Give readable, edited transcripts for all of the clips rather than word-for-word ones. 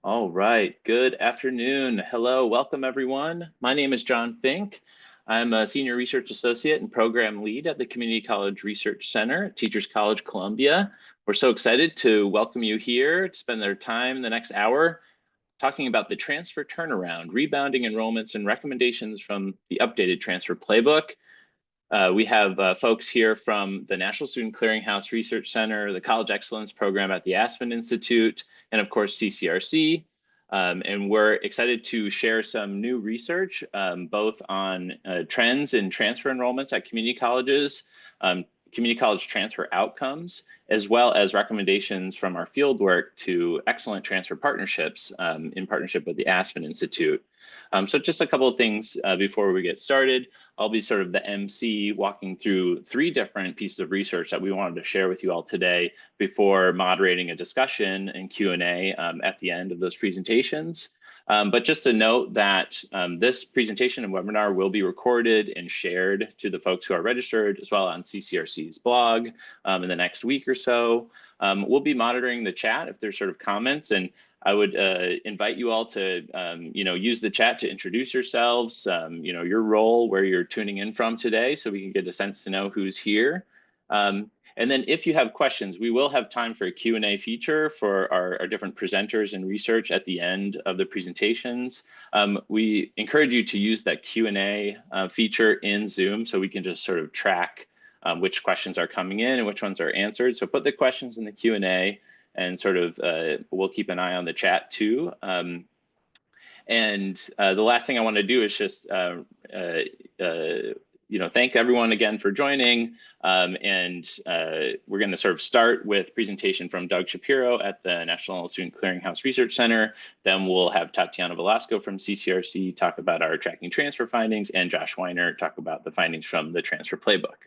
All right, good afternoon. Hello, welcome everyone. My name is John Fink. I'm a Senior Research Associate and Program Lead at the Community College Research Center at Teachers College Columbia. We're so excited to welcome you here to spend their time in the next hour talking about the transfer turnaround, rebounding enrollments, and recommendations from the updated transfer playbook. We have folks here from the National Student Clearinghouse Research Center, the College Excellence Program at the Aspen Institute, and of course, CCRC. And we're excited to share some new research, both on trends in transfer enrollments at community colleges, community college transfer outcomes, as well as recommendations from our fieldwork to excellent transfer partnerships in partnership with the Aspen Institute. So just a couple of things before we get started. I'll be sort of the MC walking through 3 different pieces of research that we wanted to share with you all today before moderating a discussion and Q&A at the end of those presentations. But just to note that this presentation and webinar will be recorded and shared to the folks who are registered, as well on CCRC's blog in the next week or so. We'll be monitoring the chat if there's sort of comments, and I would invite you all to use the chat to introduce yourselves, your role, where you're tuning in from today, so we can get a sense to know who's here. And then if you have questions, we will have time for a Q&A feature for our different presenters and research at the end of the presentations. We encourage you to use that Q&A feature in Zoom so we can just sort of track which questions are coming in and which ones are answered. So put the questions in the Q&A and sort of we'll keep an eye on the chat too. And the last thing I want to do is just thank everyone again for joining. And we're going to sort of start with a presentation from Doug Shapiro at the National Student Clearinghouse Research Center. Then we'll have Tatiana Velasco from CCRC talk about our tracking transfer findings, and Josh Weiner talk about the findings from the transfer playbook.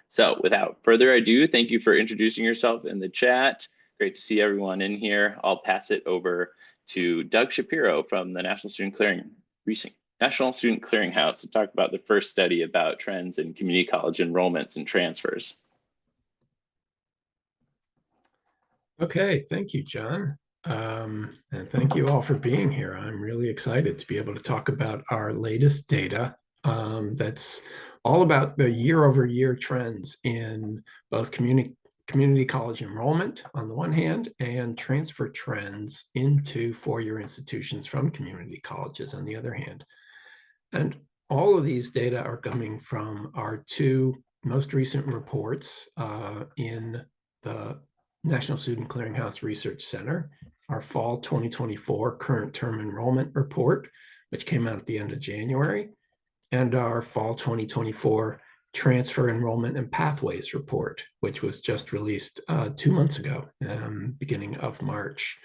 So without further ado, thank you for introducing yourself in the chat. Great to see everyone in here. I'll pass it over to Doug Shapiro from the National Student Clearinghouse to talk about the first study about trends in community college enrollments and transfers. Okay, thank you, John. And thank you all for being here. I'm really excited to be able to talk about our latest data that's all about the year-over-year trends in both community college enrollment on the one hand, and transfer trends into four-year institutions from community colleges on the other hand. And all of these data are coming from our 2 most recent reports in the National Student Clearinghouse Research Center, our fall 2024 current term enrollment report, which came out at the end of January, and our fall 2024 transfer enrollment and pathways report, which was just released 2 months ago, beginning of March.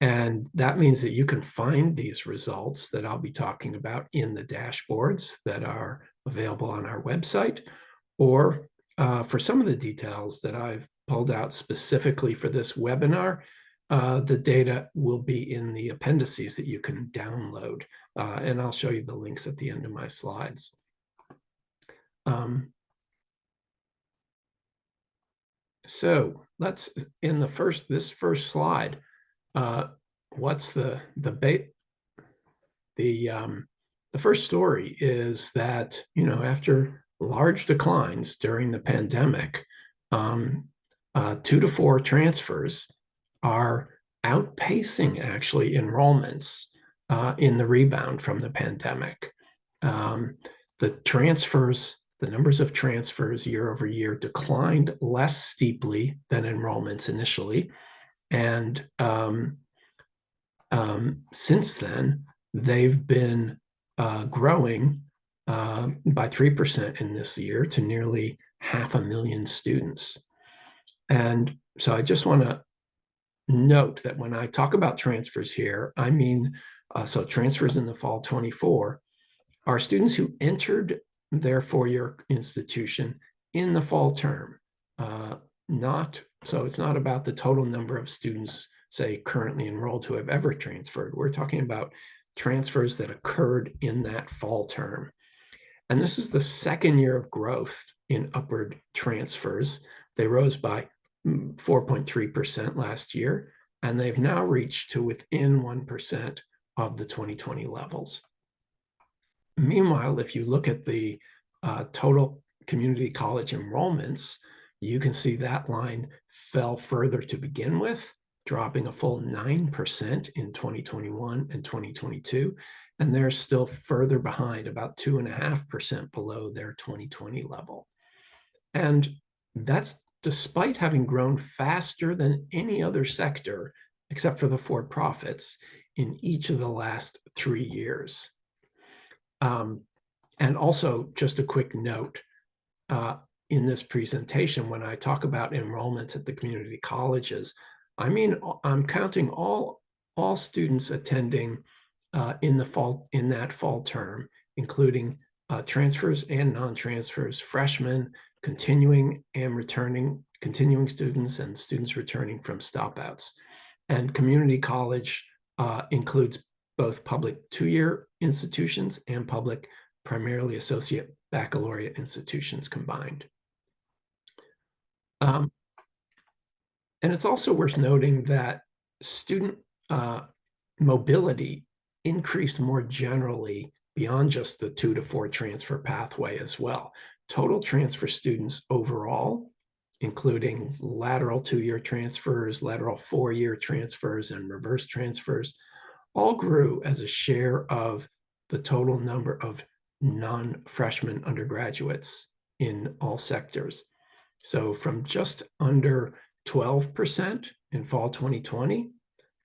And that means that you can find these results that I'll be talking about in the dashboards that are available on our website, or for some of the details that I've pulled out specifically for this webinar, the data will be in the appendices that you can download, and I'll show you the links at the end of my slides. So let's, in this first slide, what's the first story is that, after large declines during the pandemic, 2 to 4 transfers are outpacing actually enrollments in the rebound from the pandemic. The numbers of transfers year over year declined less steeply than enrollments initially. And since then, they've been growing by 3% in this year to nearly 500,000 students. And so I just want to note that when I talk about transfers here, I mean, so transfers in the fall 24 are students who entered their four-year institution in the fall term. So it's not about the total number of students, say, currently enrolled who have ever transferred. We're talking about transfers that occurred in that fall term. And this is the second year of growth in upward transfers. They rose by 4.3% last year. and they've now reached to within 1% of the 2020 levels. Meanwhile, if you look at the total community college enrollments, you can see that line fell further to begin with, dropping a full 9% in 2021 and 2022. And they're still further behind, about 2.5% below their 2020 level. And that's despite having grown faster than any other sector, except for the for-profits, in each of the last 3 years. And also, just a quick note, in this presentation, when I talk about enrollments at the community colleges, I mean, I'm counting all students attending in that fall term, including transfers and non-transfers, freshmen, continuing and returning, continuing students, and students returning from stop-outs. And community college includes both public two-year institutions and public primarily associate baccalaureate institutions combined. And it's also worth noting that student mobility increased more generally beyond just the 2 to 4 transfer pathway as well. Total transfer students overall, including lateral 2-year transfers, lateral 4-year transfers, and reverse transfers, all grew as a share of the total number of non-freshman undergraduates in all sectors. So from just under 12% in fall 2020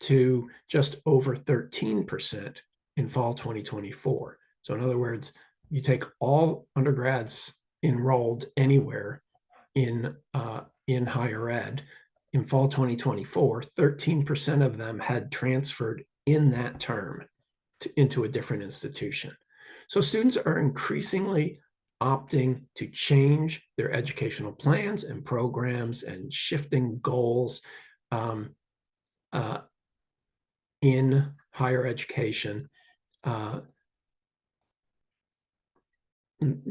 to just over 13% in fall 2024. So in other words, you take all undergrads enrolled anywhere in higher ed, in fall 2024, 13% of them had transferred in that term into a different institution. So students are increasingly opting to change their educational plans and programs and shifting goals in higher education.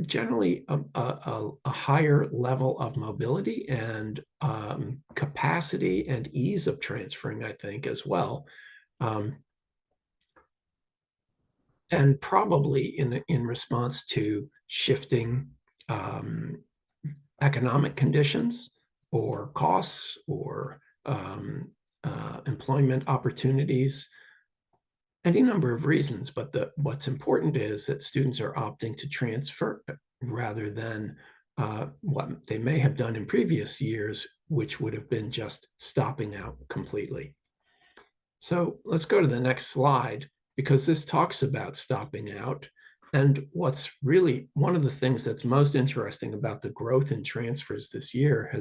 Generally a higher level of mobility and capacity and ease of transferring, I think, as well. And probably in response to shifting economic conditions or costs or employment opportunities, any number of reasons. But what's important is that students are opting to transfer rather than what they may have done in previous years, which would have been just stopping out completely. So let's go to the next slide, because this talks about stopping out. And what's really one of the things that's most interesting about the growth in transfers this year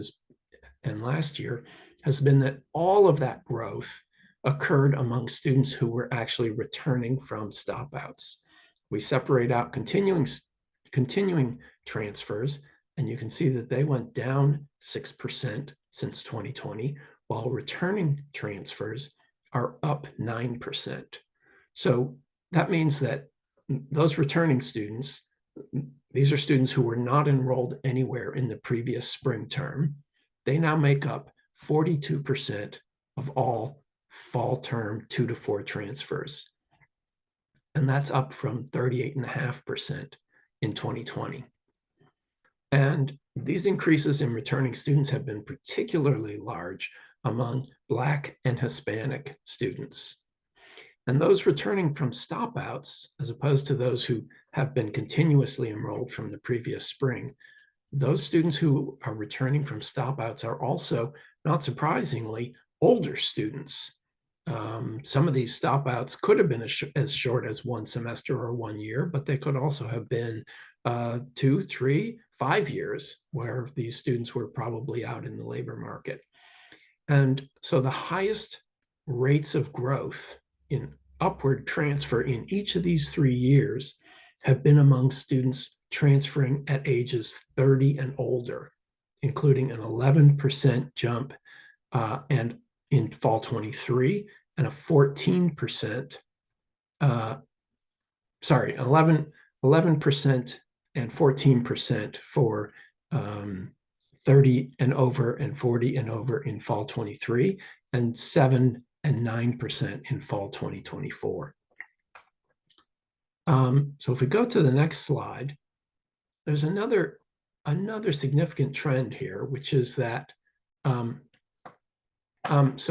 and last year has been that all of that growth occurred among students who were actually returning from stop-outs. We separate out continuing transfers, and you can see that they went down 6% since 2020, while returning transfers are up 9%. So that means that those returning students, these are students who were not enrolled anywhere in the previous spring term, they now make up 42% of all fall term 2 to 4 transfers. And that's up from 38.5% in 2020. And these increases in returning students have been particularly large among Black and Hispanic students. And those returning from stop-outs, as opposed to those who have been continuously enrolled from the previous spring, those students who are returning from stop-outs are also, not surprisingly, older students. Some of these stop-outs could have been as short as 1 semester or 1 year, but they could also have been 2, 3, 5 years, where these students were probably out in the labor market. And so the highest rates of growth in upward transfer in each of these 3 years have been among students transferring at ages 30 and older, including an 11% jump and in fall 23, and a 14%, 11% and 14% for 30 and over and 40 and over in fall 23, and 7 and 9% in fall 2024. So if we go to the next slide, there's another significant trend here, which is that so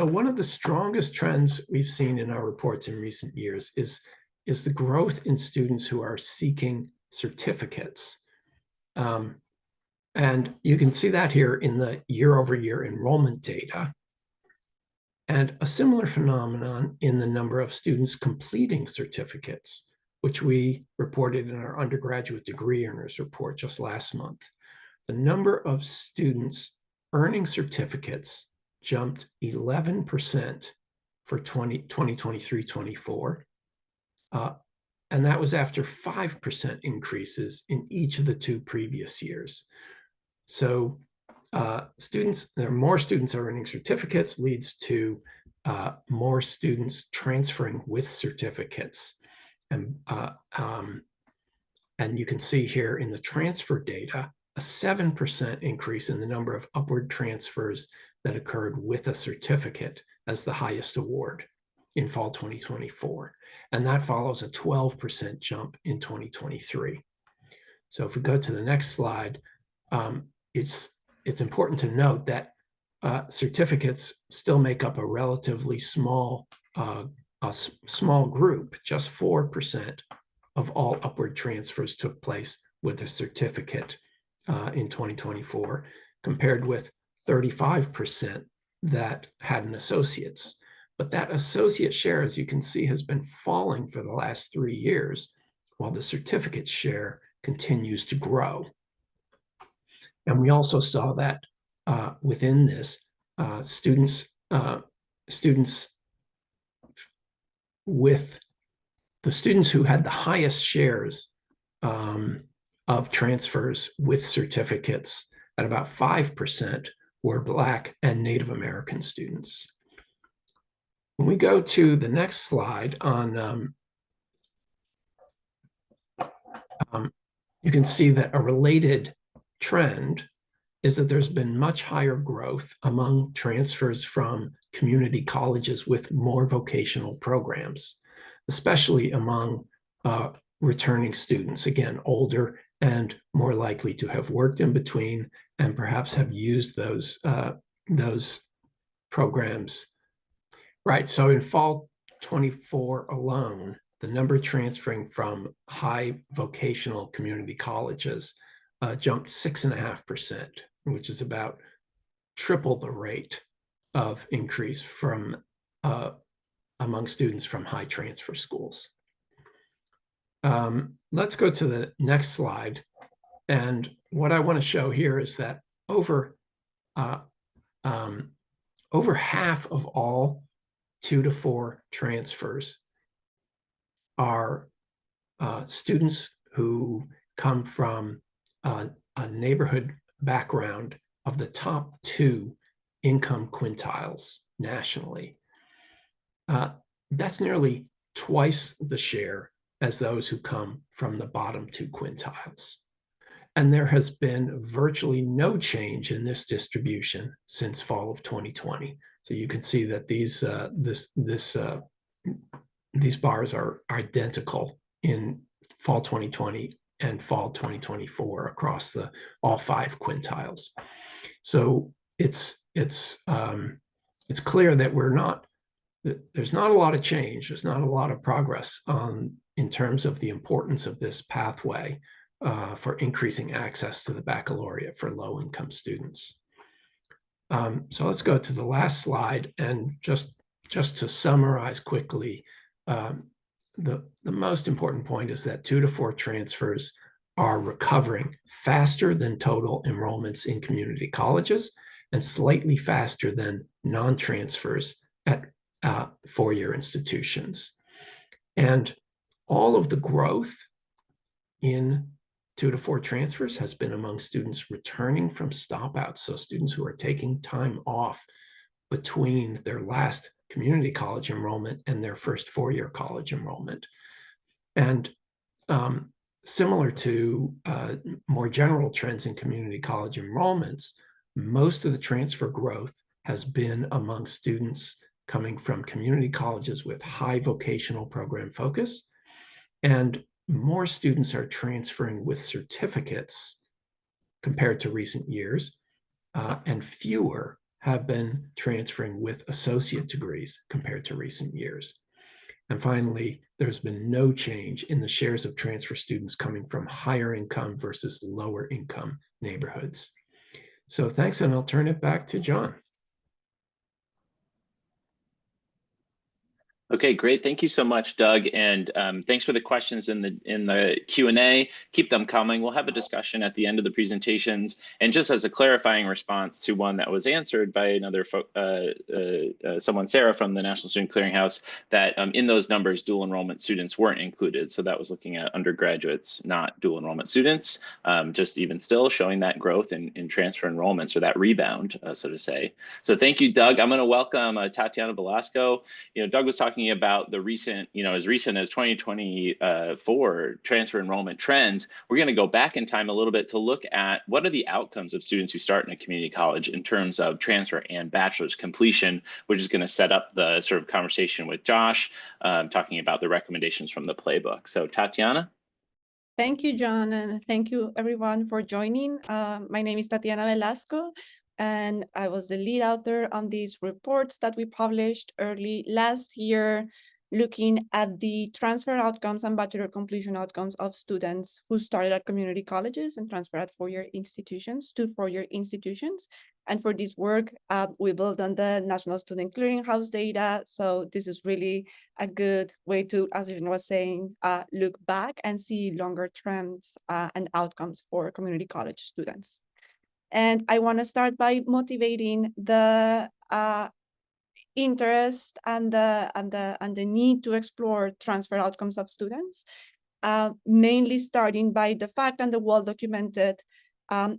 one of the strongest trends we've seen in our reports in recent years is the growth in students who are seeking certificates. And you can see that here in the year-over-year enrollment data, and a similar phenomenon in the number of students completing certificates, which we reported in our undergraduate degree earners report just last month. The number of students earning certificates jumped 11% for 2023-24. And that was after 5% increases in each of the 2 previous years. So there are more students earning certificates leads to more students transferring with certificates. And you can see here in the transfer data, a 7% increase in the number of upward transfers that occurred with a certificate as the highest award in fall 2024. And that follows a 12% jump in 2023. So if we go to the next slide, it's important to note that certificates still make up a relatively small group. Just 4% of all upward transfers took place with a certificate in 2024, compared with 35% that had an associate's. But that associate share, as you can see, has been falling for the last 3 years, while the certificate share continues to grow. And we also saw that within this, students who had the highest shares of transfers with certificates at about 5% were Black and Native American students. When we go to the next slide on, you can see that a related trend is that there's been much higher growth among transfers from community colleges with more vocational programs, especially among returning students, again, older and more likely to have worked in between and perhaps have used those programs. Right, so in fall 24 alone, the number transferring from high vocational community colleges jumped 6.5%, which is about triple the rate of increase from among students from high transfer schools. Let's go to the next slide. And what I want to show here is that over half of all 2 to 4 transfers are students who come from a neighborhood background of the top 2 income quintiles nationally. That's nearly twice the share as those who come from the bottom 2 quintiles. And there has been virtually no change in this distribution since fall of 2020. So you can see that these bars are identical in fall 2020 and fall 2024 across all 5 quintiles. So it's clear that there's not a lot of change. There's not a lot of progress in terms of the importance of this pathway for increasing access to the baccalaureate for low-income students. So let's go to the last slide, and just to summarize quickly, the most important point is that 2 to 4 transfers are recovering faster than total enrollments in community colleges and slightly faster than non-transfers at four-year institutions. And all of the growth in 2 to 4 transfers has been among students returning from stop-outs, so students who are taking time off between their last community college enrollment and their first four-year college enrollment. And similar to more general trends in community college enrollments, most of the transfer growth has been among students coming from community colleges with high vocational program focus, and more students are transferring with certificates compared to recent years, and fewer have been transferring with associate degrees compared to recent years. And finally, there's been no change in the shares of transfer students coming from higher income versus lower income neighborhoods. So thanks, and I'll turn it back to John. Okay, great. Thank you so much, Doug, and thanks for the questions in the Q&A. Keep them coming. We'll have a discussion at the end of the presentations. And just as a clarifying response to one that was answered by another someone, Sarah from the National Student Clearinghouse, that in those numbers, dual enrollment students weren't included. So that was looking at undergraduates, not dual enrollment students. Just even still showing that growth in transfer enrollments, or that rebound, so to say. So thank you, Doug. I'm going to welcome Tatiana Velasco. Doug was talking about the recent, as recent as 2024 transfer enrollment trends. We're going to go back in time a little bit to look at what are the outcomes of students who start in a community college in terms of transfer and bachelor's completion, which is going to set up the sort of conversation with Josh, talking about the recommendations from the playbook. So Tatiana. Thank you, John, and thank you everyone for joining. My name is Tatiana Velasco, and I was the lead author on these reports that we published early last year, looking at the transfer outcomes and bachelor completion outcomes of students who started at community colleges and transferred at four-year institutions to four-year institutions. And for this work, we built on the National Student Clearinghouse data. So this is really a good way to, as Yvonne was saying, look back and see longer trends and outcomes for community college students. And I want to start by motivating the interest and the need to explore transfer outcomes of students, mainly starting by the fact and the well-documented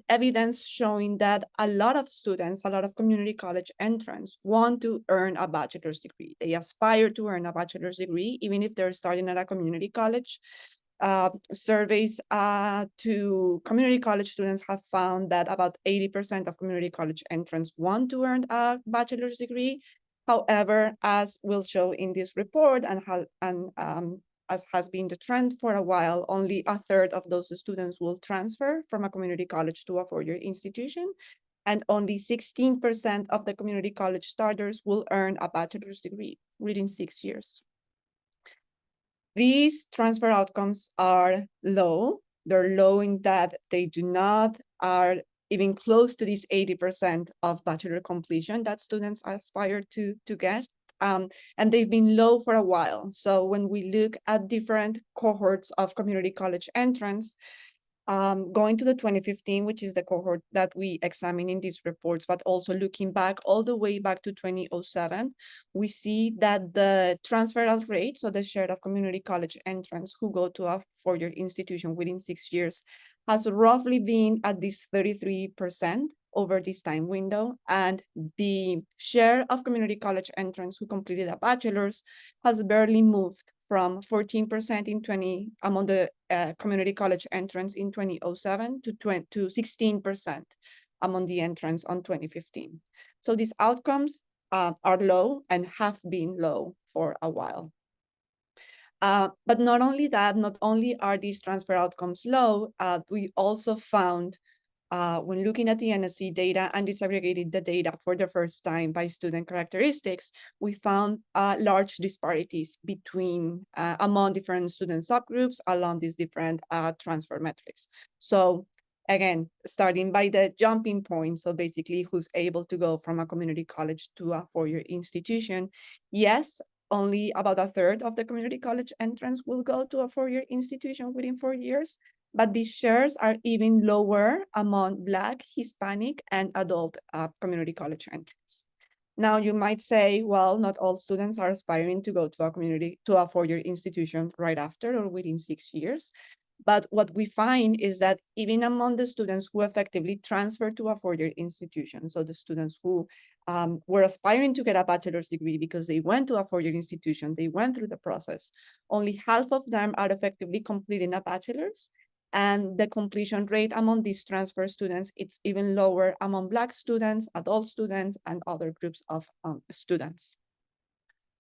evidence showing that a lot of students, a lot of community college entrants want to earn a bachelor's degree. They aspire to earn a bachelor's degree, even if they're starting at a community college. Surveys to community college students have found that about 80% of community college entrants want to earn a bachelor's degree. However, as we'll show in this report, as has been the trend for a while, only a third of those students will transfer from a community college to a four-year institution, and only 16% of the community college starters will earn a bachelor's degree within 6 years. These transfer outcomes are low. They're low in that they do not are even close to this 80% of bachelor completion that students aspire to get. And they've been low for a while. So when we look at different cohorts of community college entrants, going to the 2015, which is the cohort that we examine in these reports, but also looking back all the way back to 2007, we see that the transfer out rate, so the share of community college entrants who go to a four-year institution within 6 years, has roughly been at this 33% over this time window, and the share of community college entrants who completed a bachelor's has barely moved from 14% among the community college entrants in 2007 to 16% among the entrants on 2015. So these outcomes are low and have been low for a while. But not only that, not only are these transfer outcomes low, we also found when looking at the NSC data and disaggregating the data for the first time by student characteristics, we found large disparities between among different student subgroups along these different transfer metrics. So again, starting by the jumping point, so basically who's able to go from a community college to a four-year institution, yes, only about a third of the community college entrants will go to a four-year institution within 4 years, but these shares are even lower among Black, Hispanic, and adult community college entrants. Now you might say, well, not all students are aspiring to go to a four-year institution right after or within 6 years. But what we find is that even among the students who effectively transfer to a four-year institution, so the students who were aspiring to get a bachelor's degree because they went to a four-year institution, they went through the process, only half of them are effectively completing a bachelor's. And the completion rate among these transfer students, it's even lower among Black students, adult students, and other groups of students.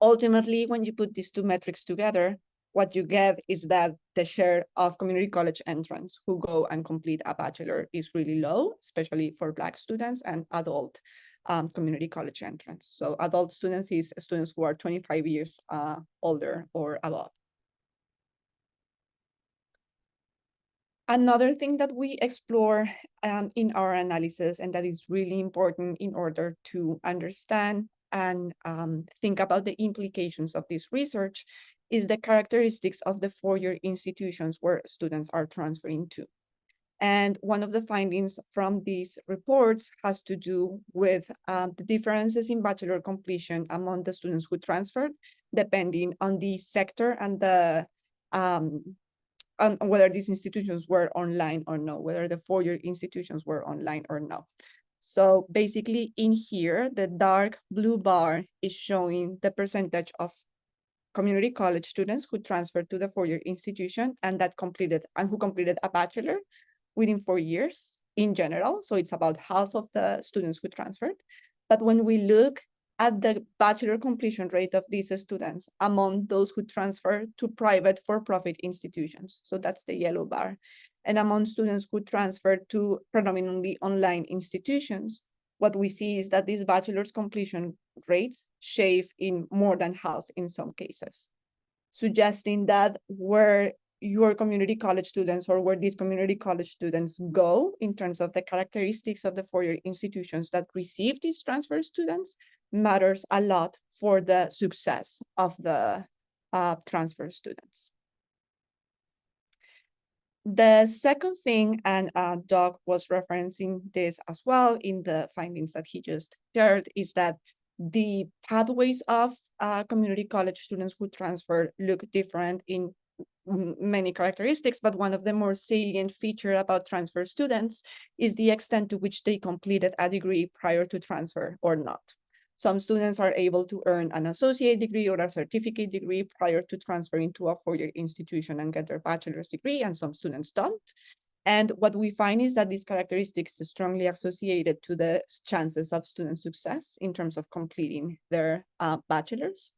Ultimately, when you put these two metrics together, what you get is that the share of community college entrants who go and complete a bachelor is really low, especially for Black students and adult community college entrants. So adult students is students who are 25 years older or above. Another thing that we explore in our analysis, and that is really important in order to understand and think about the implications of this research, is the characteristics of the four-year institutions where students are transferring to. And one of the findings from these reports has to do with the differences in bachelor completion among the students who transferred, depending on the sector and the on whether these institutions were online or no, whether the four-year institutions were online or no. So basically in here, the dark blue bar is showing the percentage of community college students who transferred to the four-year institution and who completed a bachelor within 4 years in general. So it's about half of the students who transferred. But when we look at the bachelor completion rate of these students among those who transfer to private for-profit institutions, so that's the yellow bar, and among students who transfer to predominantly online institutions, what we see is that these bachelor's completion rates shave in more than half in some cases, suggesting that where your community college students or where these community college students go in terms of the characteristics of the four-year institutions that receive these transfer students matters a lot for the success of the transfer students. The second thing, and Doug was referencing this as well in the findings that he just shared, is that the pathways of community college students who transfer look different in many characteristics, but one of the more salient features about transfer students is the extent to which they completed a degree prior to transfer or not. Some students are able to earn an associate degree or a certificate degree prior to transferring to a four-year institution and get their bachelor's degree, and some students don't. And what we find is that these characteristics is strongly associated to the chances of student success in terms of completing their bachelor's.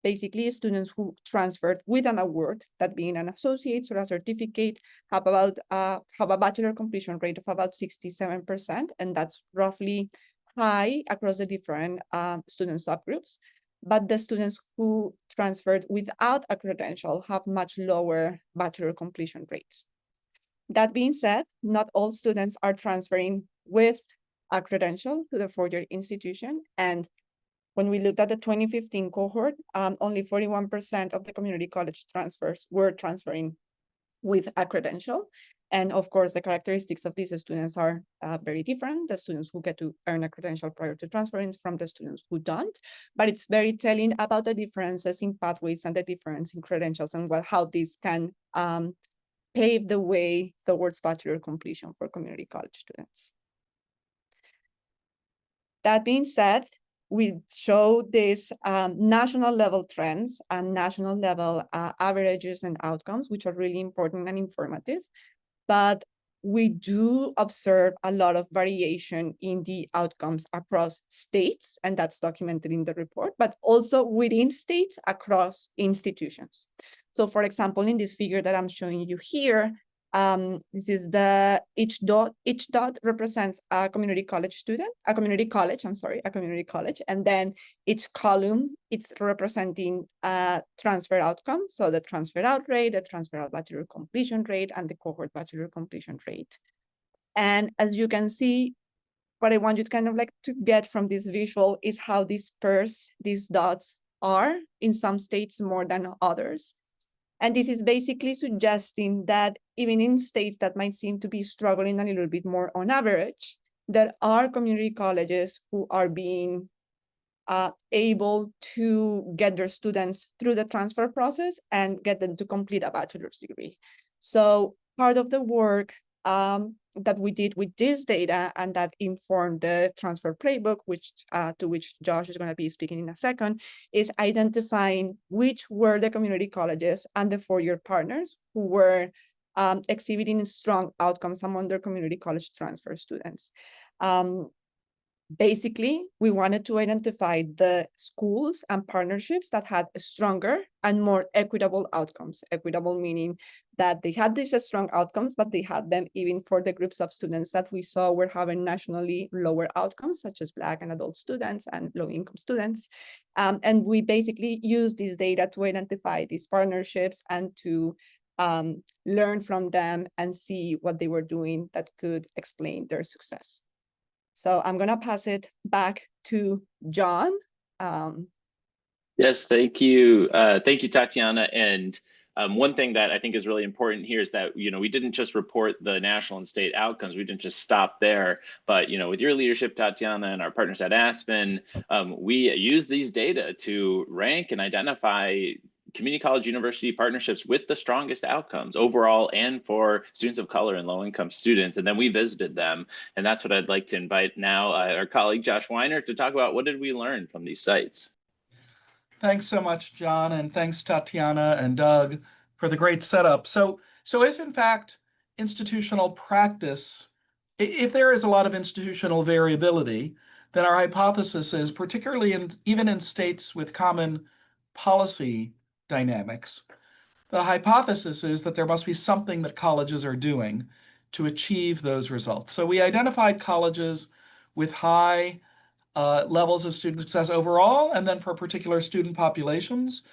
Basically, students who transferred with an award, that being an associate or a certificate, have a bachelor completion rate of about 67%, and that's roughly high across the different student subgroups. But the students who transferred without a credential have much lower bachelor completion rates. That being said, not all students are transferring with a credential to the four-year institution, and when we looked at the 2015 cohort, only 41% of the community college transfers were transferring with a credential. And of course, the characteristics of these students are very different. The students who get to earn a credential prior to transferring from the students who don't. But it's very telling about the differences in pathways and the difference in credentials and how this can pave the way towards bachelor completion for community college students. That being said, we show these national level trends and national level averages and outcomes, which are really important and informative. But we do observe a lot of variation in the outcomes across states, and that's documented in the report, but also within states across institutions. So for example, in this figure that I'm showing you here, this is each dot represents a community college, and then each column, it's representing a transfer outcome. So the transfer out rate, the transfer out bachelor completion rate, and the cohort bachelor completion rate. And as you can see, what I want you to kind of like to get from this visual is how dispersed these dots are in some states more than others. And this is basically suggesting that even in states that might seem to be struggling a little bit more on average, there are community colleges who are being able to get their students through the transfer process and get them to complete a bachelor's degree. So part of the work that we did with this data and that informed the transfer playbook, to which Josh is going to be speaking in a second, is identifying which were the community colleges and the four-year partners who were exhibiting strong outcomes among their community college transfer students. Basically, we wanted to identify the schools and partnerships that had stronger and more equitable outcomes. Equitable meaning that they had these strong outcomes, but they had them even for the groups of students that we saw were having nationally lower outcomes, such as Black and adult students and low-income students. And we basically use this data to identify these partnerships and to learn from them and see what they were doing that could explain their success. So I'm going to pass it back to John. Yes, thank you. Thank you, Tatiana. And one thing that I think is really important here is that, we didn't just report the national and state outcomes. We didn't just stop there. But, with your leadership, Tatiana, and our partners at Aspen, we use these data to rank and identify community college university partnerships with the strongest outcomes overall and for students of color and low-income students. And then we visited them. And that's what I'd like to invite now our colleague Josh Weiner to talk about what did we learn from these sites. Thanks so much, John, and thanks Tatiana and Doug for the great setup. So if in fact institutional practice, if there is a lot of institutional variability, then our hypothesis is, particularly even in states with common policy dynamics, the hypothesis is that there must be something that colleges are doing to achieve those results. So we identified colleges with high levels of student success overall, and then for particular student populations,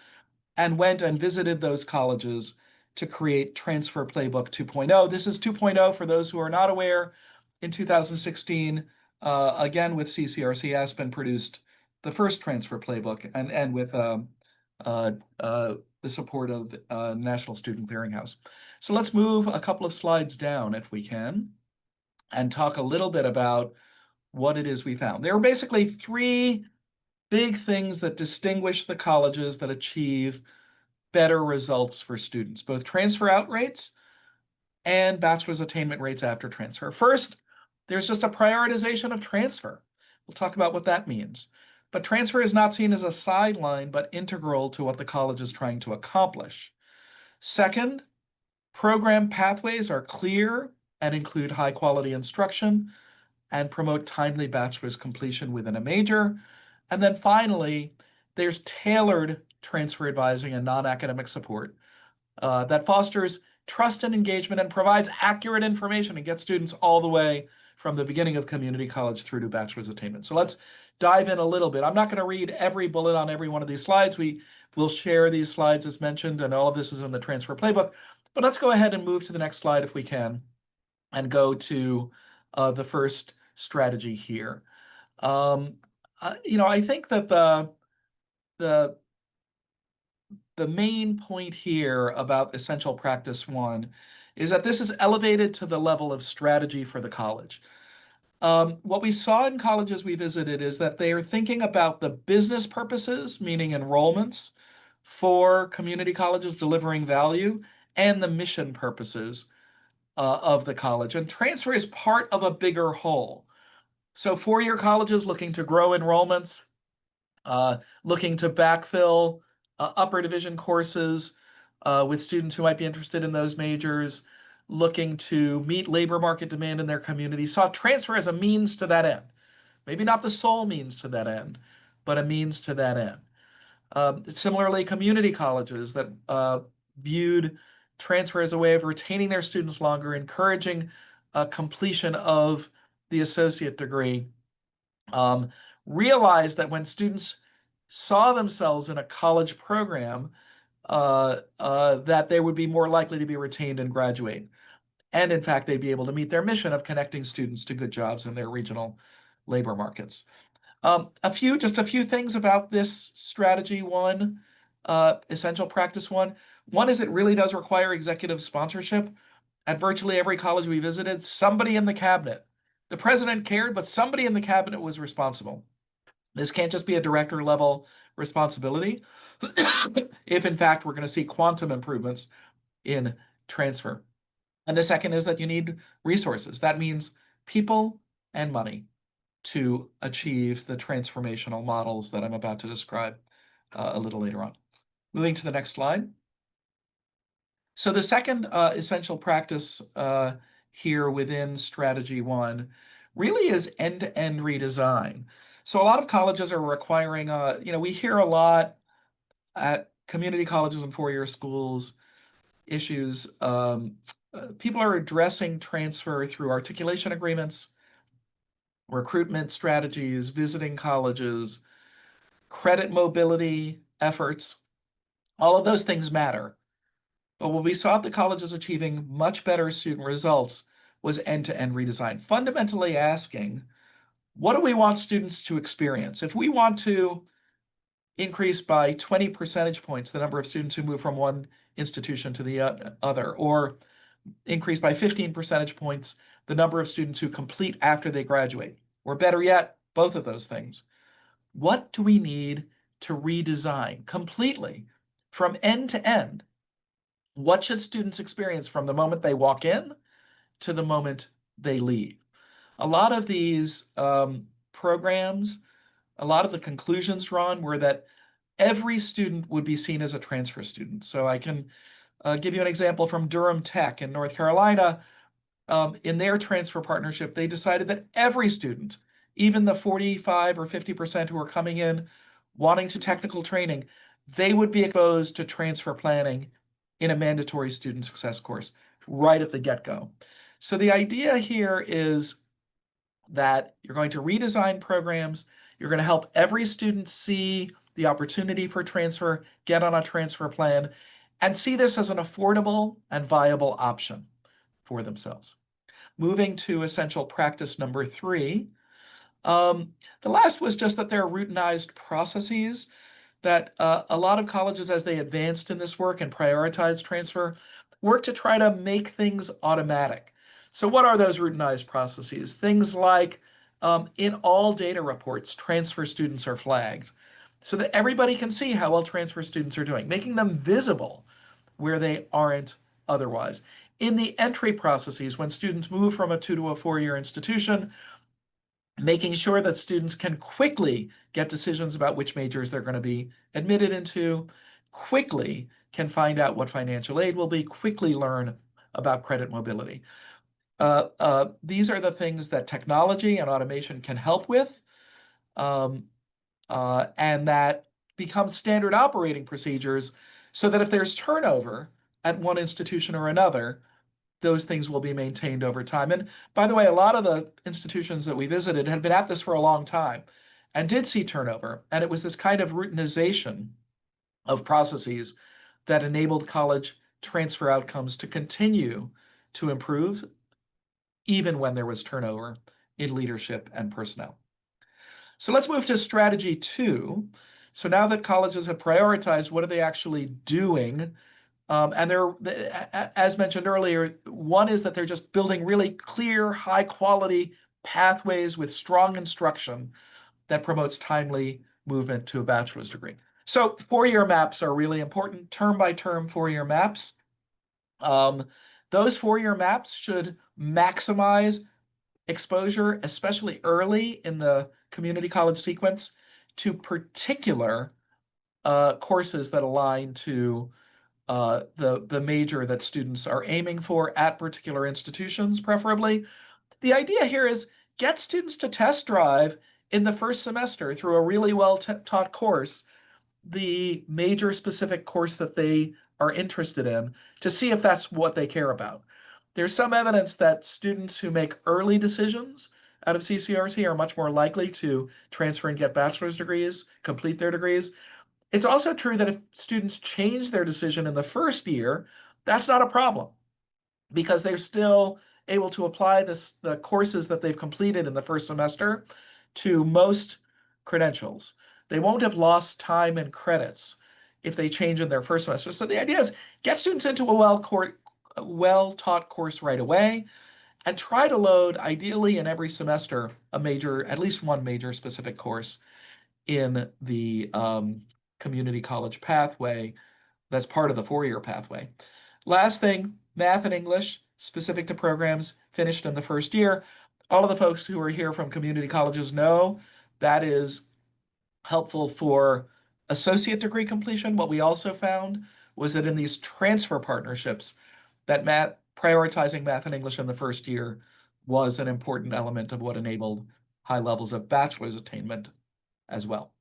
and went and visited those colleges to create Transfer Playbook 2.0. This is 2.0 for those who are not aware. In 2016, again with CCRC, Aspen produced the first Transfer Playbook, and with the support of National Student Clearinghouse. So let's move a couple of slides down if we can, and talk a little bit about what it is we found. There are basically three big things that distinguish the colleges that achieve better results for students, both transfer out rates and bachelor's attainment rates after transfer. First, there's just a prioritization of transfer. We'll talk about what that means. But transfer is not seen as a sideline, but integral to what the college is trying to accomplish. Second, program pathways are clear and include high quality instruction and promote timely bachelor's completion within a major. And then finally, there's tailored transfer advising and non-academic support that fosters trust and engagement and provides accurate information and gets students all the way from the beginning of community college through to bachelor's attainment. So let's dive in a little bit. I'm not going to read every bullet on every one of these slides. We will share these slides as mentioned, and all of this is in the Transfer Playbook. But let's go ahead and move to the next slide if we can, and go to the first strategy here. I think that the main point here about Essential Practice 1 is that this is elevated to the level of strategy for the college. What we saw in colleges we visited is that they are thinking about the business purposes, meaning enrollments, for community colleges delivering value, and the mission purposes of the college. And transfer is part of a bigger whole. So four-year colleges looking to grow enrollments, looking to backfill upper division courses with students who might be interested in those majors, looking to meet labor market demand in their community, saw transfer as a means to that end. Maybe not the sole means to that end, but a means to that end. Similarly, community colleges that viewed transfer as a way of retaining their students longer, encouraging completion of the associate degree, realized that when students saw themselves in a college program, that they would be more likely to be retained and graduate. And in fact, they'd be able to meet their mission of connecting students to good jobs in their regional labor markets. Just a few things about this strategy one, Essential Practice 1. One is it really does require executive sponsorship. At virtually every college we visited, somebody in the cabinet, the president cared, but somebody in the cabinet was responsible. This can't just be a director level responsibility if in fact we're going to see quantum improvements in transfer. And the second is that you need resources. That means people and money to achieve the transformational models that I'm about to describe a little later on. Moving to the next slide. So the second essential practice here within strategy 1 really is end-to-end redesign. So a lot of colleges are requiring, we hear a lot at community colleges and four-year schools issues. People are addressing transfer through articulation agreements, recruitment strategies, visiting colleges, credit mobility efforts. All of those things matter. But what we saw at the colleges achieving much better student results was end-to-end redesign, fundamentally asking, what do we want students to experience? If we want to increase by 20 percentage points the number of students who move from one institution to the other, or increase by 15 percentage points the number of students who complete after they graduate, or better yet, both of those things, what do we need to redesign completely from end to end? What should students experience from the moment they walk in to the moment they leave? A lot of these programs, a lot of the conclusions drawn were that every student would be seen as a transfer student. So I can give you an example from Durham Tech in North Carolina. In their transfer partnership, they decided that every student, even the 45 or 50% who are coming in wanting to technical training, they would be exposed to transfer planning in a mandatory student success course right at the get-go. So the idea here is that you're going to redesign programs, you're going to help every student see the opportunity for transfer, get on a transfer plan, and see this as an affordable and viable option for themselves. Moving to essential practice number 3. The last was just that there are routinized processes that a lot of colleges, as they advanced in this work and prioritized transfer, work to try to make things automatic. So what are those routinized processes? Things like in all data reports, transfer students are flagged so that everybody can see how well transfer students are doing, making them visible where they aren't otherwise. In the entry processes, when students move from a 2 to a 4-year institution, making sure that students can quickly get decisions about which majors they're going to be admitted into, quickly can find out what financial aid will be, quickly learn about credit mobility. These are the things that technology and automation can help with, and that become standard operating procedures so that if there's turnover at one institution or another, those things will be maintained over time. And by the way, a lot of the institutions that we visited had been at this for a long time and did see turnover. And it was this kind of routinization of processes that enabled college transfer outcomes to continue to improve even when there was turnover in leadership and personnel. So let's move to strategy 2. So now that colleges have prioritized, what are they actually doing? And they're, as mentioned earlier, one is that they're just building really clear, high quality pathways with strong instruction that promotes timely movement to a bachelor's degree. So 4-year maps are really important, term by term 4-year maps. Those 4-year maps should maximize exposure, especially early in the community college sequence, to particular courses that align to the major that students are aiming for at particular institutions, preferably. The idea here is get students to test drive in the first semester through a really well-taught course, the major specific course that they are interested in, to see if that's what they care about. There's some evidence that students who make early decisions out of CCRC are much more likely to transfer and get bachelor's degrees, complete their degrees. It's also true that if students change their decision in the first year, that's not a problem because they're still able to apply the courses that they've completed in the first semester to most credentials. They won't have lost time and credits if they change in their first semester. So the idea is get students into a well-taught course right away and try to load, ideally in every semester, at least one major specific course in the community college pathway that's part of the 4-year pathway. Last thing, math and English specific to programs finished in the first year. All of the folks who are here from community colleges know that is helpful for associate degree completion. What we also found was that in these transfer partnerships, that prioritizing math and English in the first year was an important element of what enabled high levels of bachelor's attainment as well.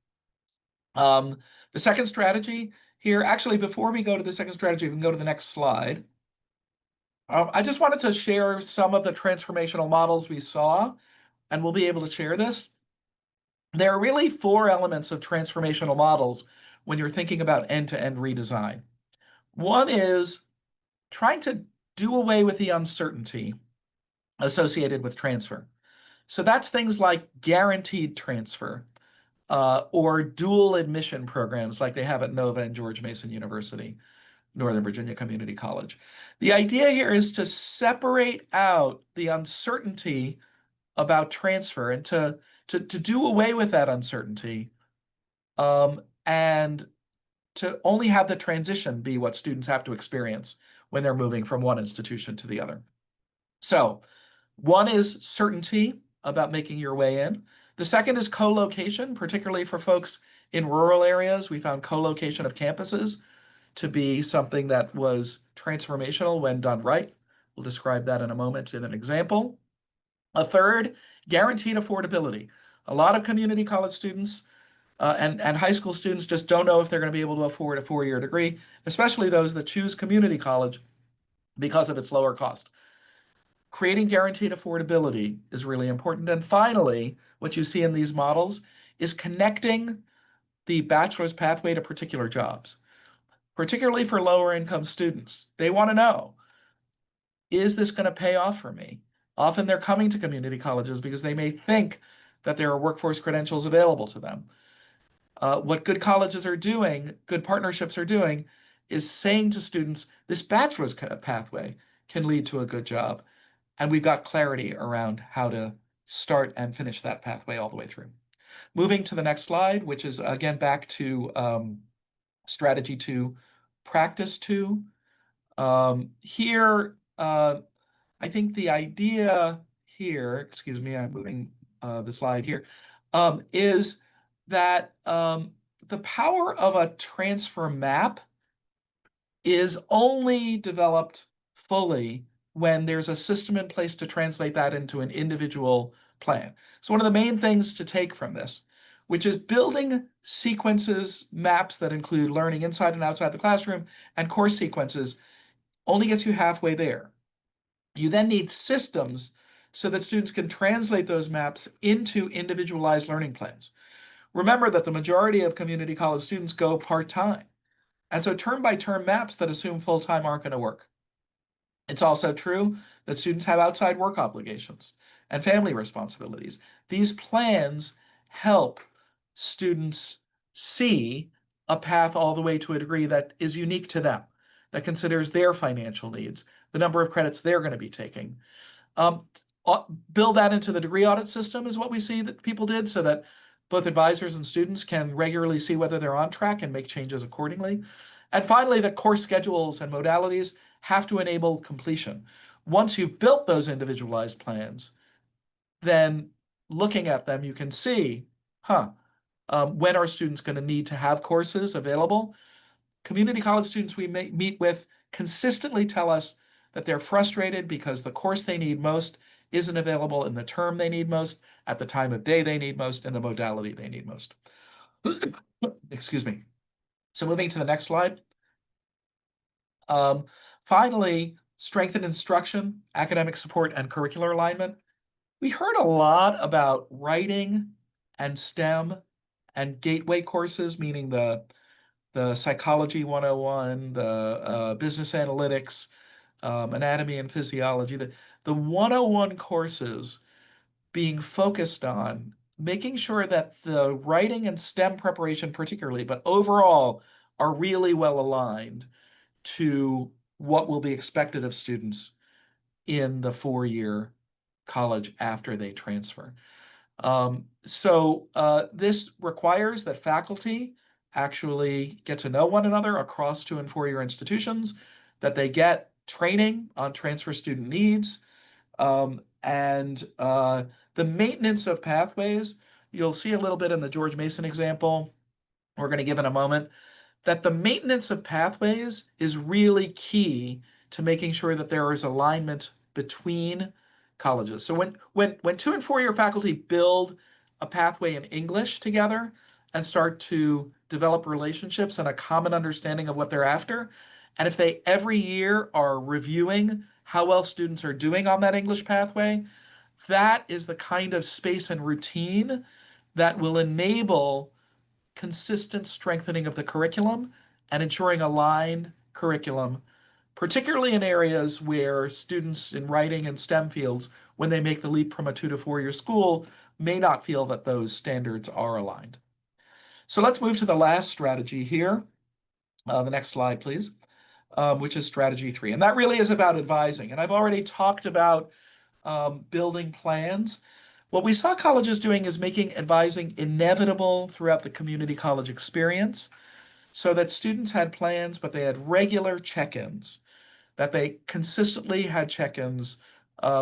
The second strategy here, actually, before we go to the second strategy, we can go to the next slide. I just wanted to share some of the transformational models we saw, and we'll be able to share this. There are really 4 elements of transformational models when you're thinking about end-to-end redesign. One is trying to do away with the uncertainty associated with transfer. So that's things like guaranteed transfer or dual admission programs like they have at Nova and George Mason University, Northern Virginia Community College. The idea here is to separate out the uncertainty about transfer and to do away with that uncertainty and to only have the transition be what students have to experience when they're moving from one institution to the other. So one is certainty about making your way in. The second is co-location, particularly for folks in rural areas. We found co-location of campuses to be something that was transformational when done right. We'll describe that in a moment in an example. A third, guaranteed affordability. A lot of community college students and high school students just don't know if they're going to be able to afford a 4-year degree, especially those that choose community college because of its lower cost. Creating guaranteed affordability is really important. And finally, what you see in these models is connecting the bachelor's pathway to particular jobs, particularly for lower income students. They want to know, is this going to pay off for me? Often they're coming to community colleges because they may think that there are workforce credentials available to them. What good colleges are doing, good partnerships are doing, is saying to students, this bachelor's pathway can lead to a good job. And we've got clarity around how to start and finish that pathway all the way through. Moving to the next slide, which is again back to strategy 2, practice 2. Here, I think the idea here, excuse me, I'm moving the slide here, is that the power of a transfer map is only developed fully when there's a system in place to translate that into an individual plan. So one of the main things to take from this, which is building sequences, maps that include learning inside and outside the classroom, and course sequences, only gets you halfway there. You then need systems so that students can translate those maps into individualized learning plans. Remember that the majority of community college students go part-time. And so term-by-term maps that assume full-time aren't going to work. It's also true that students have outside work obligations and family responsibilities. These plans help students see a path all the way to a degree that is unique to them, that considers their financial needs, the number of credits they're going to be taking. Build that into the degree audit system is what we see that people did, so that both advisors and students can regularly see whether they're on track and make changes accordingly. And finally, the course schedules and modalities have to enable completion. Once you've built those individualized plans, then looking at them, you can see, when are students going to need to have courses available? Community college students we meet with consistently tell us that they're frustrated because the course they need most isn't available in the term they need most, at the time of day they need most, and the modality they need most. Excuse me. So moving to the next slide. Finally, strengthened instruction, academic support, and curricular alignment. We heard a lot about writing and STEM and gateway courses, meaning the Psychology 101, the Business Analytics, Anatomy and Physiology, the 101 courses being focused on making sure that the writing and STEM preparation particularly, but overall, are really well aligned to what will be expected of students in the 4-year college after they transfer. This requires that faculty actually get to know one another across 2- and 4-year institutions, that they get training on transfer student needs, and the maintenance of pathways. You'll see a little bit in the George Mason example we're going to give in a moment, that the maintenance of pathways is really key to making sure that there is alignment between colleges. So when 2- and 4-year faculty build a pathway in English together and start to develop relationships and a common understanding of what they're after, and if they every year are reviewing how well students are doing on that English pathway, that is the kind of space and routine that will enable consistent strengthening of the curriculum and ensuring aligned curriculum, particularly in areas where students in writing and STEM fields, when they make the leap from a 2- to 4-year school, may not feel that those standards are aligned. So let's move to the last strategy here. The next slide, please, which is strategy 3. And that really is about advising. And I've already talked about building plans. What we saw colleges doing is making advising inevitable throughout the community college experience so that students had plans, but they had regular check-ins, that they consistently had check-ins.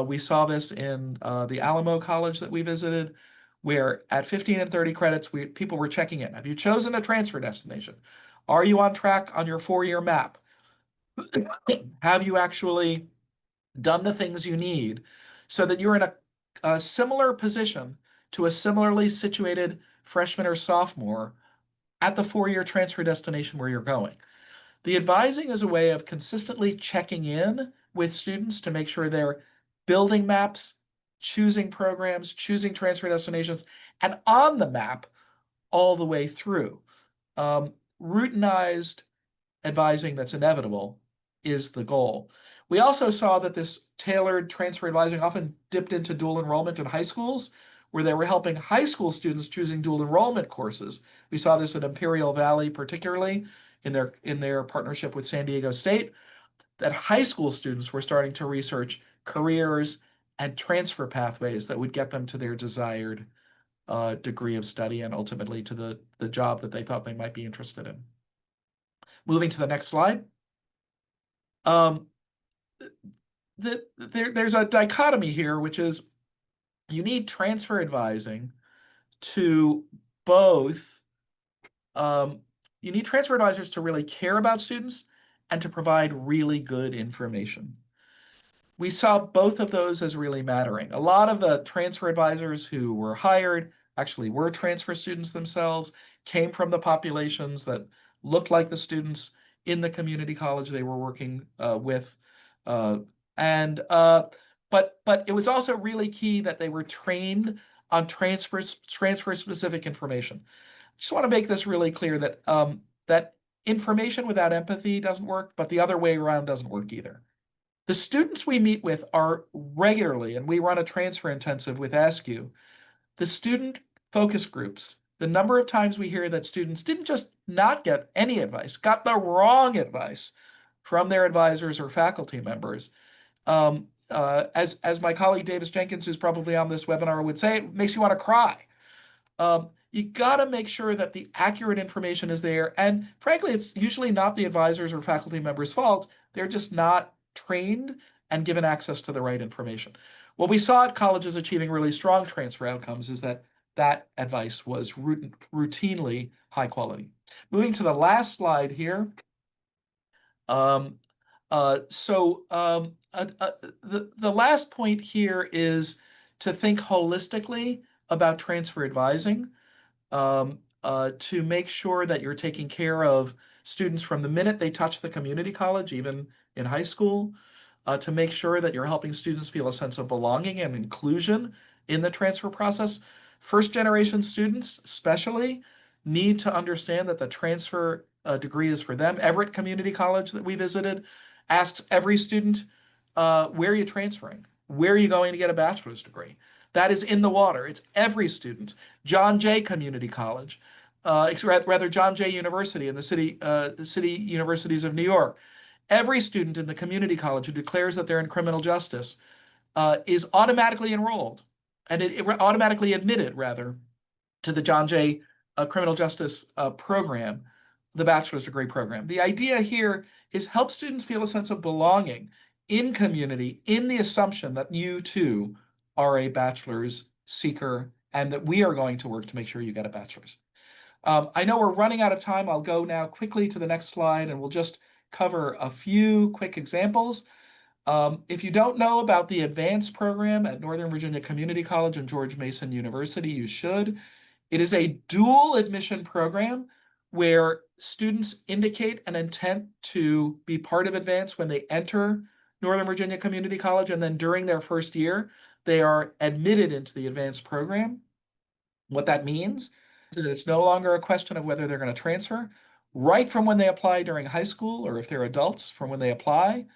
We saw this in the Alamo College that we visited, where at 15 and 30 credits, people were checking in. Have you chosen a transfer destination? Are you on track on your 4-year map? Have you actually done the things you need so that you're in a similar position to a similarly situated freshman or sophomore at the 4-year transfer destination where you're going? The advising is a way of consistently checking in with students to make sure they're building maps, choosing programs, choosing transfer destinations, and on the map all the way through. Routinized advising that's inevitable is the goal. We also saw that this tailored transfer advising often dipped into dual enrollment in high schools, where they were helping high school students choosing dual enrollment courses. We saw this at Imperial Valley, particularly in their partnership with San Diego State, that high school students were starting to research careers and transfer pathways that would get them to their desired degree of study and ultimately to the job that they thought they might be interested in. Moving to the next slide. There's a dichotomy here, which is you need transfer advising to both, you need transfer advisors to really care about students and to provide really good information. We saw both of those as really mattering. A lot of the transfer advisors who were hired actually were transfer students themselves, came from the populations that looked like the students in the community college they were working with. But it was also really key that they were trained on transfer specific information. I just want to make this really clear that that information without empathy doesn't work, but the other way around doesn't work either. The students we meet with are regularly, and we run a transfer intensive with ASCU, the student focus groups, the number of times we hear that students didn't just not get any advice, got the wrong advice from their advisors or faculty members. As my colleague Davis Jenkins, who's probably on this webinar, would say, it makes you want to cry. You got to make sure that the accurate information is there. And frankly, it's usually not the advisors or faculty members' fault. They're just not trained and given access to the right information. What we saw at colleges achieving really strong transfer outcomes is that advice was routinely high quality. Moving to the last slide here. The last point here is to think holistically about transfer advising, to make sure that you're taking care of students from the minute they touch the community college, even in high school, to make sure that you're helping students feel a sense of belonging and inclusion in the transfer process. First generation students especially need to understand that the transfer degree is for them. Everett Community College that we visited asks every student, where are you transferring? Where are you going to get a bachelor's degree? That is in the water. It's every student. John Jay Community College, rather John Jay University in the city universities of New York. Every student in the community college who declares that they're in criminal justice is automatically enrolled and automatically admitted, rather, to the John Jay criminal justice program, the bachelor's degree program. The idea here is help students feel a sense of belonging in community, in the assumption that you too are a bachelor's seeker and that we are going to work to make sure you get a bachelor's. I know we're running out of time. I'll go now quickly to the next slide and we'll just cover a few quick examples. If you don't know about the advanced program at Northern Virginia Community College and George Mason University, you should. It is a dual admission program where students indicate an intent to be part of advanced when they enter Northern Virginia Community College, and then during their first year, they are admitted into the advanced program. What that means is that it's no longer a question of whether they're going to transfer. Right from when they apply during high school, or if they're adults, from when they apply,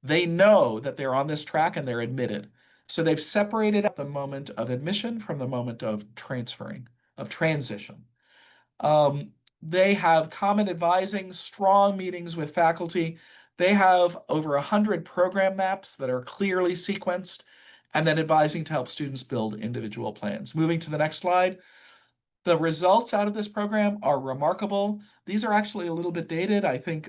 they know that they're on this track and they're admitted. So they've separated out the moment of admission from the moment of transferring, of transition. They have common advising, strong meetings with faculty. They have over 100 program maps that are clearly sequenced, and then advising to help students build individual plans. Moving to the next slide. The results out of this program are remarkable. These are actually a little bit dated. I think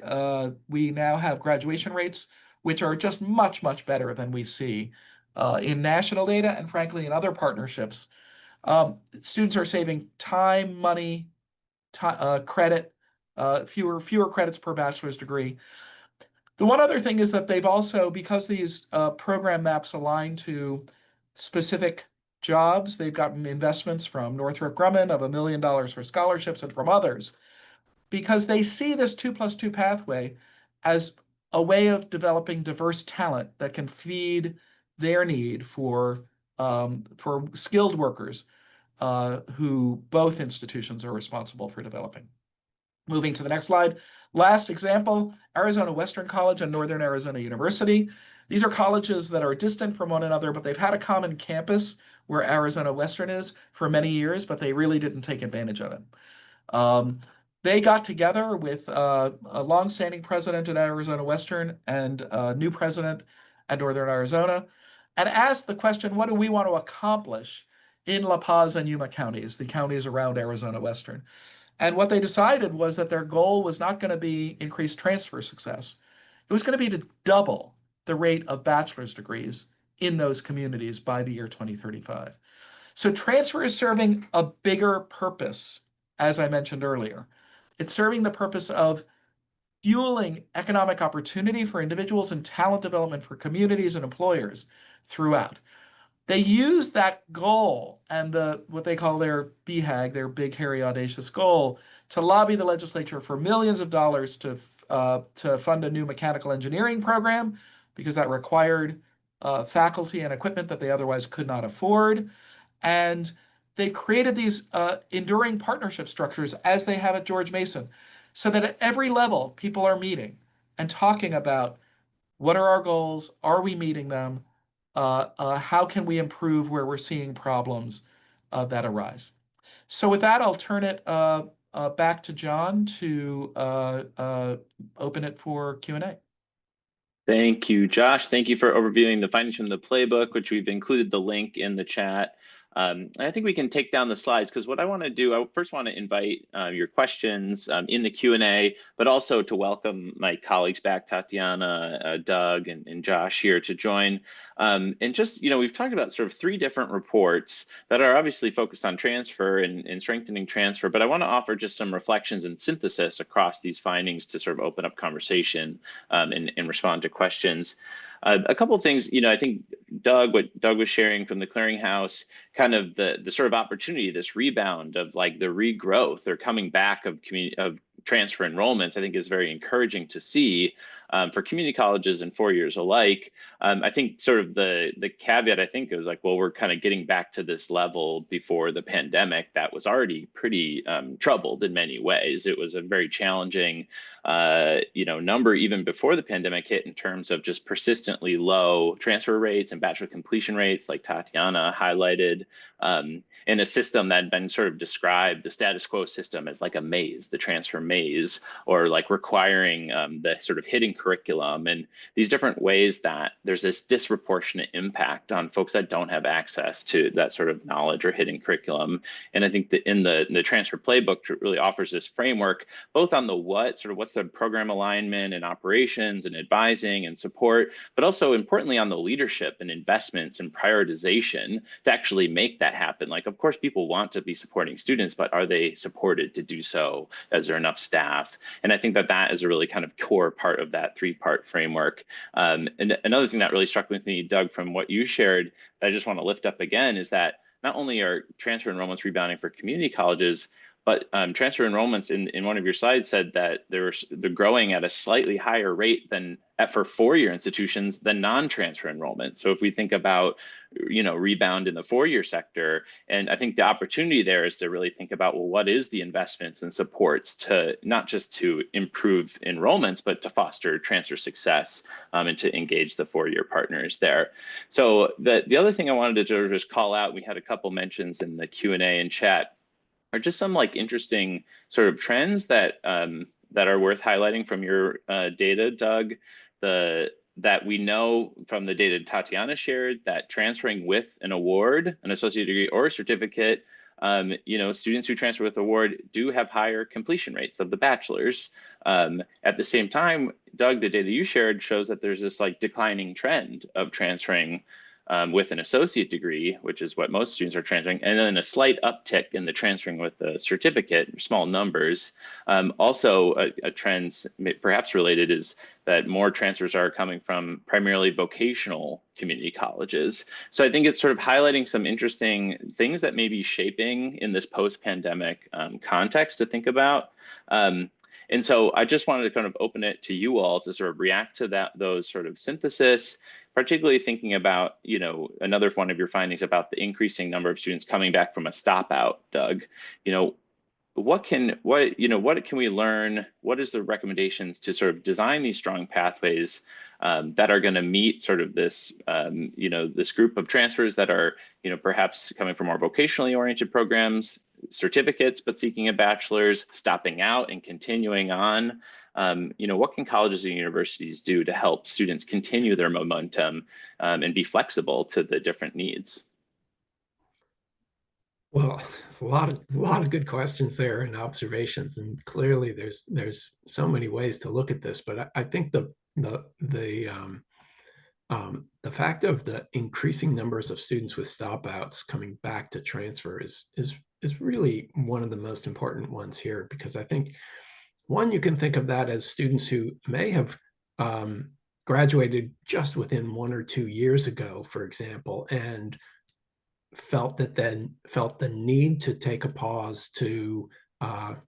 we now have graduation rates which are just much, much better than we see in national data and frankly in other partnerships. Students are saving time, money, credit, fewer credits per bachelor's degree. The one other thing is that they've also, because these program maps align to specific jobs, they've gotten investments from Northrop Grumman of $1 million for scholarships and from others, because they see this 2+2 pathway as a way of developing diverse talent that can feed their need for skilled workers who both institutions are responsible for developing. Moving to the next slide. Last example, Arizona Western College and Northern Arizona University. These are colleges that are distant from one another, but they've had a common campus where Arizona Western is for many years, but they really didn't take advantage of it. They got together with a longstanding president at Arizona Western and a new president at Northern Arizona, and asked the question, what do we want to accomplish in La Paz and Yuma counties, the counties around Arizona Western? And what they decided was that their goal was not going to be increased transfer success. It was going to be to double the rate of bachelor's degrees in those communities by the year 2035. So transfer is serving a bigger purpose, as I mentioned earlier. It's serving the purpose of fueling economic opportunity for individuals and talent development for communities and employers throughout. They use that goal and what they call their BHAG, their big, hairy, audacious goal, to lobby the legislature for millions of dollars to fund a new mechanical engineering program, because that required faculty and equipment that they otherwise could not afford. And they've created these enduring partnership structures, as they have at George Mason, so that at every level, people are meeting and talking about what are our goals, are we meeting them, how can we improve where we're seeing problems that arise. So with that, I'll turn it back to John to open it for Q&A. Thank you, Josh. Thank you for overviewing the findings from the playbook, which we've included the link in the chat. I think we can take down the slides, because what I want to do, I first want to invite your questions in the Q&A, but also to welcome my colleagues back, Tatiana, Doug, and Josh here to join. And just, we've talked about sort of 3 different reports that are obviously focused on transfer and strengthening transfer, but I want to offer just some reflections and synthesis across these findings to sort of open up conversation and respond to questions. A couple of things, I think what Doug was sharing from the Clearinghouse, kind of the sort of opportunity, this rebound of like the regrowth or coming back of transfer enrollments, I think is very encouraging to see for community colleges and 4 years alike. I think sort of the caveat, I think, it was like, well, we're kind of getting back to this level before the pandemic that was already pretty troubled in many ways. It was a very challenging, number even before the pandemic hit, in terms of just persistently low transfer rates and bachelor completion rates, like Tatiana highlighted, in a system that had been sort of described, the status quo system, as like a maze, the transfer maze, or like requiring the sort of hidden curriculum, and these different ways that there's this disproportionate impact on folks that don't have access to that sort of knowledge or hidden curriculum. And I think that in the transfer playbook really offers this framework, both on the what's the program alignment and operations and advising and support, but also importantly on the leadership and investments and prioritization to actually make that that happen? Like, of course, people want to be supporting students, but are they supported to do so? Is there enough staff? And I think that that is a really kind of core part of that three-part framework. And another thing that really struck with me, Doug, from what you shared, that I just want to lift up again, is that not only are transfer enrollments rebounding for community colleges, but transfer enrollments in one of your slides said that they're growing at a slightly higher rate than for four-year institutions than non-transfer enrollment. So if we think about, rebound in the four-year sector, and I think the opportunity there is to really think about, well, what is the investments and supports to not just to improve enrollments, but to foster transfer success and to engage the four-year partners there. So the other thing I wanted to just call out, we had a couple mentions in the Q&A and chat, are just some like interesting sort of trends that that are worth highlighting from your data, Doug. That we know from the data Tatiana shared, that transferring with an award, an associate degree or a certificate, students who transfer with award do have higher completion rates of the bachelor's. At the same time, Doug, the data you shared shows that there's this like declining trend of transferring with an associate degree, which is what most students are transferring, and then a slight uptick in the transferring with a certificate, small numbers. Also, a trend perhaps related is that more transfers are coming from primarily vocational community colleges. So I think it's sort of highlighting some interesting things that may be shaping in this post-pandemic context to think about. And so I just wanted to kind of open it to you all to sort of react to those sort of synthesis, particularly thinking about, another one of your findings about the increasing number of students coming back from a stop out, Doug. What can we learn? What is the recommendations to sort of design these strong pathways that are going to meet sort of this, this group of transfers that are, perhaps coming from more vocationally oriented programs, certificates, but seeking a bachelor's, stopping out and continuing on? What can colleges and universities do to help students continue their momentum and be flexible to the different needs? Well, a lot of good questions there and observations, and clearly there's so many ways to look at this. But I think the fact of the increasing numbers of students with stop outs coming back to transfer is really one of the most important ones here, because I think, one, you can think of that as students who may have graduated just within 1 or 2 years ago, for example, and felt the need to take a pause to go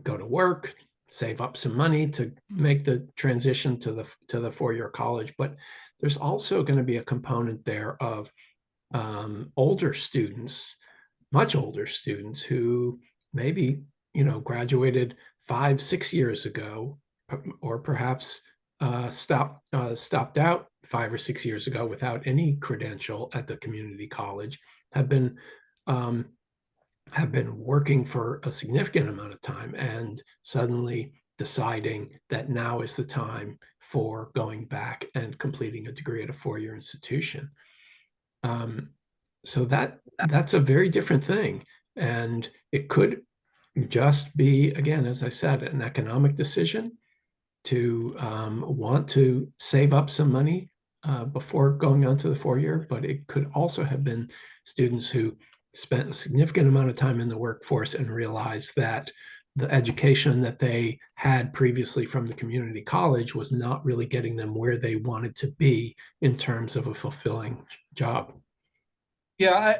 to work, save up some money to make the transition to the four-year college. But there's also going to be a component there of older students, much older students, who maybe graduated 5-6 years ago, or perhaps stopped out 5 or 6 years ago without any credential at the community college, have been working for a significant amount of time and suddenly deciding that now is the time for going back and completing a degree at a four-year institution. So that's a very different thing, and it could just be, again, as I said, an economic decision to want to save up some money before going on to the four-year, but it could also have been students who spent a significant amount of time in the workforce and realized that the education that they had previously from the community college was not really getting them where they wanted to be in terms of a fulfilling job. Yeah,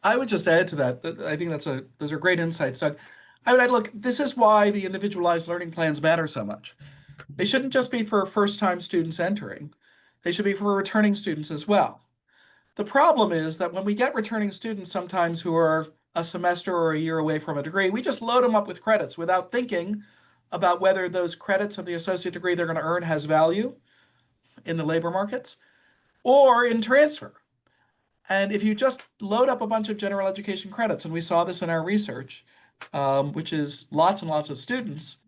I would just add to that. I think those are great insights, Doug. I would add, look, this is why the individualized learning plans matter so much. They shouldn't just be for first-time students entering. They should be for returning students as well. The problem is that when we get returning students sometimes who are a semester or a year away from a degree, we just load them up with credits without thinking about whether those credits of the associate degree they're going to earn has value in the labor markets or in transfer. And if you just load up a bunch of general education credits, and we saw this in our research, which is lots and lots of students,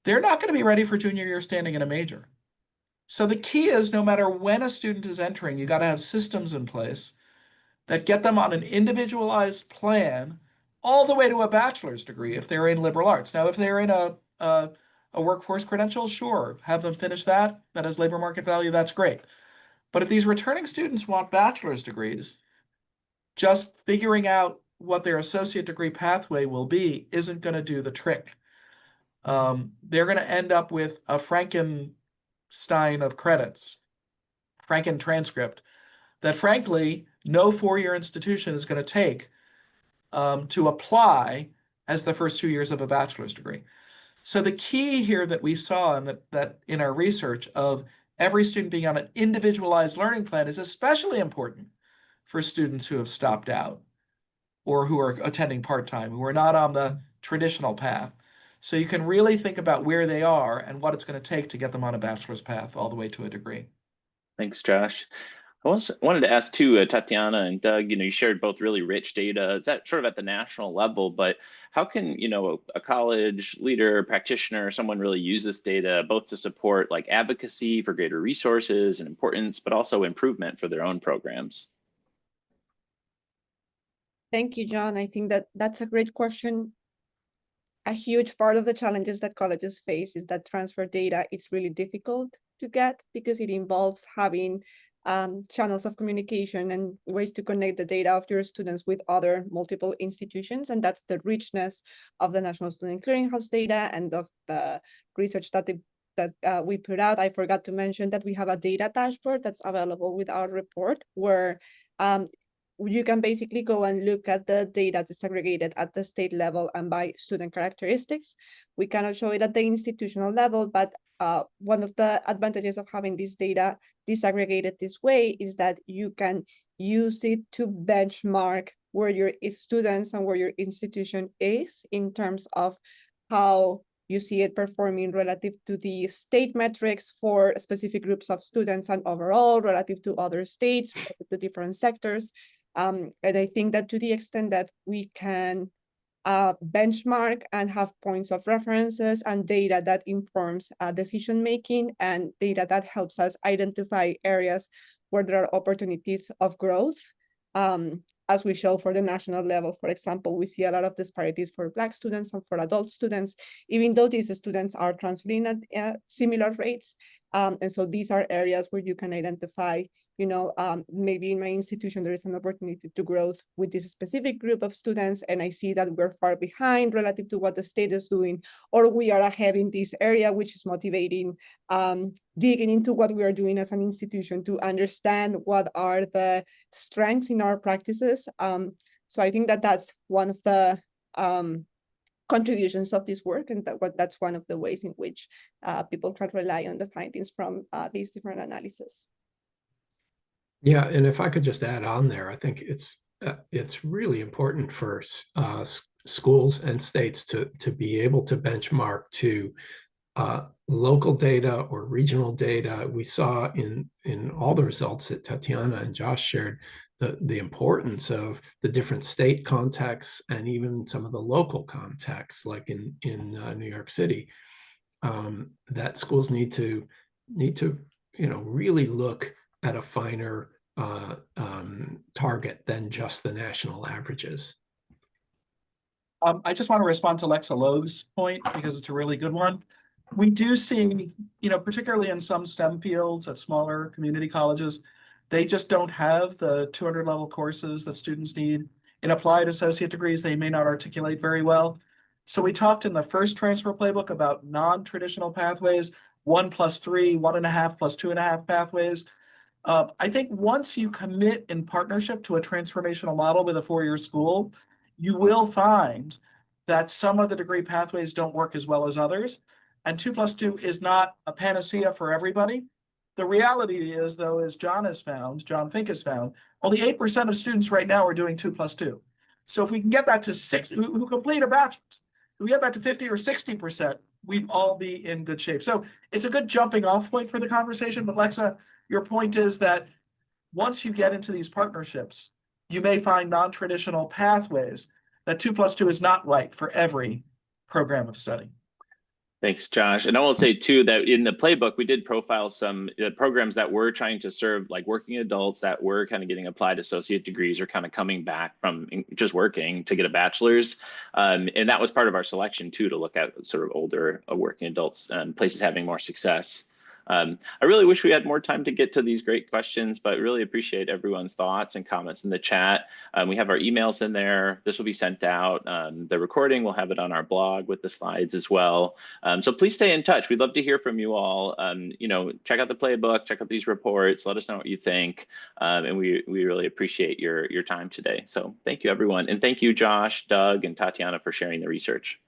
they're not going to be ready for junior year standing in a major. So the key is, no matter when a student is entering, you got to have systems in place that get them on an individualized plan all the way to a bachelor's degree if they're in liberal arts. Now, if they're in a workforce credential, sure, have them finish that. That has labor market value. That's great. But if these returning students want bachelor's degrees, just figuring out what their associate degree pathway will be isn't going to do the trick. They're going to end up with a Frankenstein of credits, Franken transcript, that frankly, no four-year institution is going to take to apply as the first 2 years of a bachelor's degree. So the key here that we saw and that in our research of every student being on an individualized learning plan is especially important for students who have stopped out or who are attending part-time, who are not on the traditional path. So you can really think about where they are and what it's going to take to get them on a bachelor's path all the way to a degree. Thanks, Josh. I also wanted to ask too, Tatiana and Doug, you shared both really rich data. It's at sort of at the national level, but how can, a college leader, practitioner, someone really use this data both to support like advocacy for greater resources and importance, but also improvement for their own programs? Thank you, John. I think that that's a great question. A huge part of the challenges that colleges face is that transfer data is really difficult to get because it involves having channels of communication and ways to connect the data of your students with other multiple institutions. And that's the richness of the National Student Clearinghouse data and of the research that we put out. I forgot to mention that we have a data dashboard that's available with our report where you can basically go and look at the data disaggregated at the state level and by student characteristics. We cannot show it at the institutional level, but one of the advantages of having this data disaggregated this way is that you can use it to benchmark where your students and where your institution is in terms of how you see it performing relative to the state metrics for specific groups of students and overall relative to other states, relative to different sectors. And I think that to the extent that we can benchmark and have points of references and data that informs decision-making and data that helps us identify areas where there are opportunities of growth. As we show for the national level, for example, we see a lot of disparities for Black students and for adult students, even though these students are transferring at similar rates. And so these are areas where you can identify, maybe in my institution, there is an opportunity to grow with this specific group of students. And I see that we're far behind relative to what the state is doing, or we are ahead in this area, which is motivating digging into what we are doing as an institution to understand what are the strengths in our practices. So I think that that's one of the contributions of this work, and that's one of the ways in which people can rely on the findings from these different analyses. Yeah, and if I could just add on there, I think it's really important for schools and states to be able to benchmark to local data or regional data. We saw in all the results that Tatiana and Josh shared the importance of the different state contexts and even some of the local contexts, like in New York City, that schools need to really look at a finer target than just the national averages. I just want to respond to Lexa Logue's point because it's a really good one. We do see, particularly in some STEM fields at smaller community colleges, they just don't have the 200-level courses that students need. In applied associate degrees, they may not articulate very well. So we talked in the first transfer playbook about non-traditional pathways, 1 + 3, 1.5 + 2.5 pathways. I think once you commit in partnership to a transformational model with a four-year school, you will find that some of the degree pathways don't work as well as others. And 2 + 2 is not a panacea for everybody. The reality is, though, as John Fink has found, only 8% of students right now are doing 2 + 2. So if we can get that to 6 who complete a bachelor's, if we get that to 50 or 60%, we'd all be in good shape. So it's a good jumping off point for the conversation. But Lexa, your point is that once you get into these partnerships, you may find non-traditional pathways that 2 + 2 is not right for every program of study. Thanks, Josh. And I will say too that in the playbook, we did profile some programs that were trying to serve like working adults that were kind of getting applied associate degrees or kind of coming back from just working to get a bachelor's. And that was part of our selection too, to look at sort of older working adults and places having more success. I really wish we had more time to get to these great questions, but really appreciate everyone's thoughts and comments in the chat. We have our emails in there. This will be sent out. The recording, we'll have it on our blog with the slides as well. So please stay in touch. We'd love to hear from you all. Check out the playbook, check out these reports, let us know what you think. And we really appreciate your time today. So thank you, everyone. And thank you, Josh, Doug, and Tatiana for sharing the research.